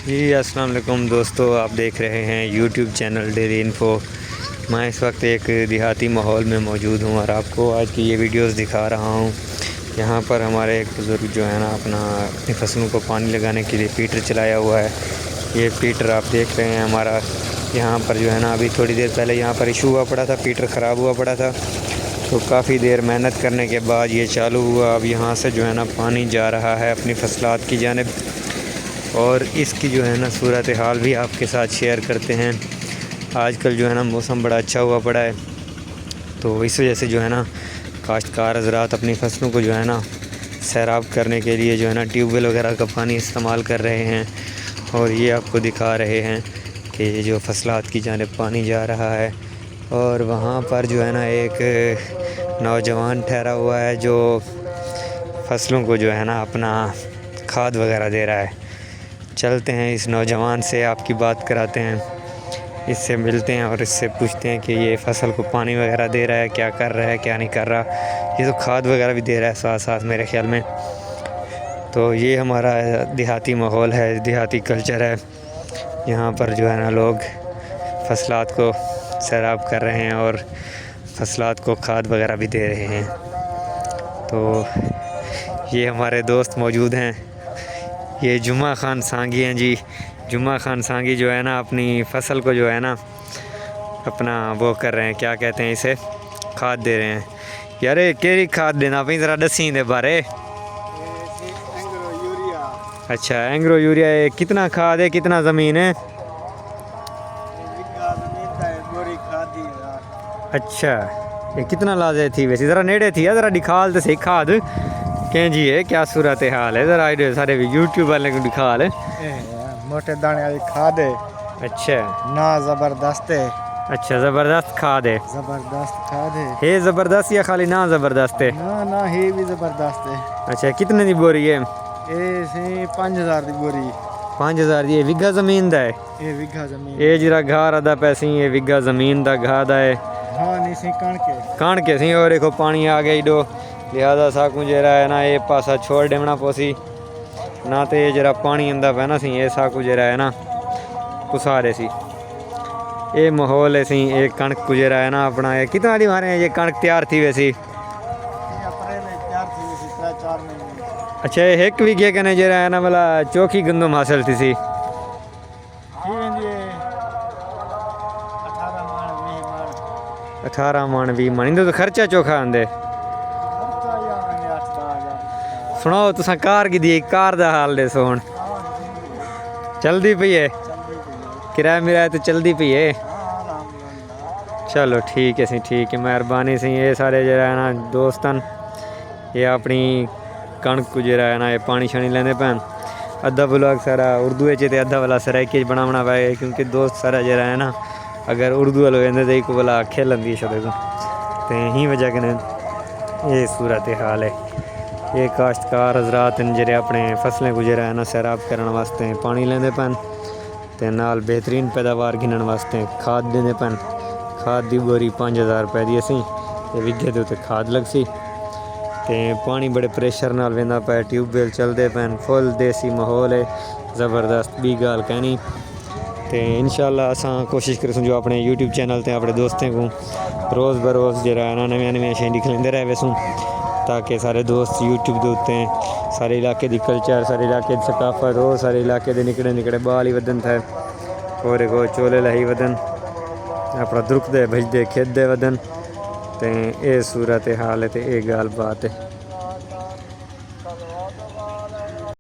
جی السلام علیکم دوستو، آپ دیکھ رہے ہیں یوٹیوب چینل ڈیلی انفو۔ میں اس وقت ایک دیہاتی ماحول میں موجود ہوں اور آپ کو آج کی یہ ویڈیوز دکھا رہا ہوں۔ یہاں پر ہمارے ایک بزرگ جو ہے نا اپنی فصلوں کو پانی لگانے کے لیے پیٹر چلایا ہوا ہے۔ یہ پیٹر آپ دیکھ رہے ہیں ہمارا یہاں پر جو ہے نا ابھی تھوڑی دیر پہلے یہاں پر ایشو ہوا پڑا تھا، پیٹر خراب ہوا پڑا تھا، تو کافی دیر محنت کرنے کے بعد یہ چالو ہوا۔ اب یہاں سے جو ہے نا پانی جا رہا ہے اپنی فصلات کی جانب، اور اس کی جو ہے نا صورتحال بھی آپ کے ساتھ شیئر کرتے ہیں۔ آج کل جو ہے نا موسم بڑا اچھا ہوا پڑا ہے، تو اس وجہ سے جو ہے نا کاشتکار حضرات اپنی فصلوں کو جو ہے نا سیراب کرنے کے لیے جو ہے نا ٹیوب ویل وغیرہ کا پانی استعمال کر رہے ہیں، اور یہ آپ کو دکھا رہے ہیں کہ یہ جو فصلات کی جانب پانی جا رہا ہے۔ اور وہاں پر جو ہے نا ایک نوجوان ٹھہرا ہوا ہے جو فصلوں کو جو ہے نا اپنا کھاد وغیرہ دے رہا ہے۔ چلتے ہیں اس نوجوان سے، آپ کی بات کراتے ہیں، اس سے ملتے ہیں اور اس سے پوچھتے ہیں کہ یہ فصل کو پانی وغیرہ دے رہا ہے، کیا کر رہا ہے کیا نہیں کر رہا۔ یہ تو کھاد وغیرہ بھی دے رہا ہے ساتھ ساتھ میرے خیال میں۔ تو یہ ہمارا دیہاتی ماحول ہے، دیہاتی کلچر ہے۔ یہاں پر جو ہے نا لوگ فصلات کو سیراب کر رہے ہیں اور فصلات کو کھاد وغیرہ بھی دے رہے ہیں۔ تو یہ ہمارے دوست موجود ہیں، یہ جمعہ خان سانگی ہیں جی۔ جمعہ خان سانگی جو ہے نا اپنی فصل کو جو ہے نا اپنا وہ کر رہے ہیں، کیا کہتے ہیں اسے، کھاد دے رہے ہیں۔ یار کیری کھاد دینا پہ ذرا دسیں دے بارے۔ اچھا اینگرو یوریا ہے، کتنا کھاد ہے، کتنا زمین ہے؟ اچھا یہ کتنا لازے تھی ویسے، ذرا نیڑے تھی، ذرا دکھال تو صحیح کھاد کہ جی ہے، کیا صورتحال ہے، ذرا سارے یوٹیوب والے کو دکھال۔ موٹے دانے والی کھاد ہے۔ اچھا نا زبردست ہے۔ اچھا زبردست کھاد ہے، زبردست کھاد ہے۔ ہے زبردست یا خالی نا زبردست ہے؟ نا ہے بھی زبردست ہے۔ اچھا کتنے دی بوری ہے؟ یہ سی 5000 دی بوری۔ 5000 دی وگا زمین دا ہے؟ یہ وگا زمین۔ یہ جرا گھار ادا پیسی یہ وگا زمین دا گھا دا ہے؟ ہاں نہیں سی کانکے۔ کانکے سی، اور دیکھو پانی آ گئی دو، لہذا ساکوں جرا ہے نا یہ پاسا چھوڑ دینا پوسی نہ، تو یہ جرا پانی اندہ پہنا سی یہ ساکوں جرا ہے نا پسارے سی۔ یہ ماحول ہے سی، ایک کنک کو جرا ہے نا اپنا، یہ کتنا دی مارے ہیں یہ کنک تیار تھی ویسی؟ اچھا ایک وگے کنے جرا ہے نا ملا چوکی گندم حاصل تھی سی؟ 18 من 20 من تو خرچہ چوکھا آندے۔ سناؤ تساں کار کی دی، کار دا حال دے سون چل دی پئی ہے؟ کرایہ میرا تو چل دی پئی ہے؟ چلو ٹھیک ہے سی، ٹھیک ہے، مہربانی سی۔ یہ سارے جو ہے نا دوستان یہ اپنی کنک کو جو ہے نا یہ پانی شانی لیندے پہن۔ ادھا بلاگ سارا اردو ہے تے ادھا والا سرائکی بنا پائے، کیونکہ دوست سارا جو ہے نا اگر اردو والے ہوئے تو ایک والا کھیلن دی شدے کو، تو یہی وجہ کہ یہ صورتحال ہے۔ یہ کاشتکار حضرات جڑے اپنے فصلیں کو جڑا ہے نا سیراب کرنے واسطے پانی لیندے پن، تے نال بہترین پیداوار گھنن واسطے کھاد دیندے پن۔ کھاد دی بوری 5000 روپے دی اسی، تے وگے دے تے کھاد لگ سی، تے پانی بڑے پریشر نال ویندا پیا، ٹیوب ویل چلدے پن، فل دیسی ماحول ہے، زبردست بھی گال کہنی۔ تے انشاءاللہ اساں کوشش کرسوں جو اپنے یوٹیوب چینل تے اپنے دوستیں کو روز بروز جڑا ہے نا نویاں شیاں دکھاندے رہے ویسوں، تاکہ سارے دوست یوٹیوب دے اوتے سارے علاقے دی کلچر، سارے علاقے دی ثقافت، اور سارے علاقے دے نکڑے نکڑے بال ہی ودن تھے، اور کو چولے لہی ودن، اپنا درخت دے بھج دے کھیت دے ودن، تے اے صورتحال ہے تے اے گال بات ہے۔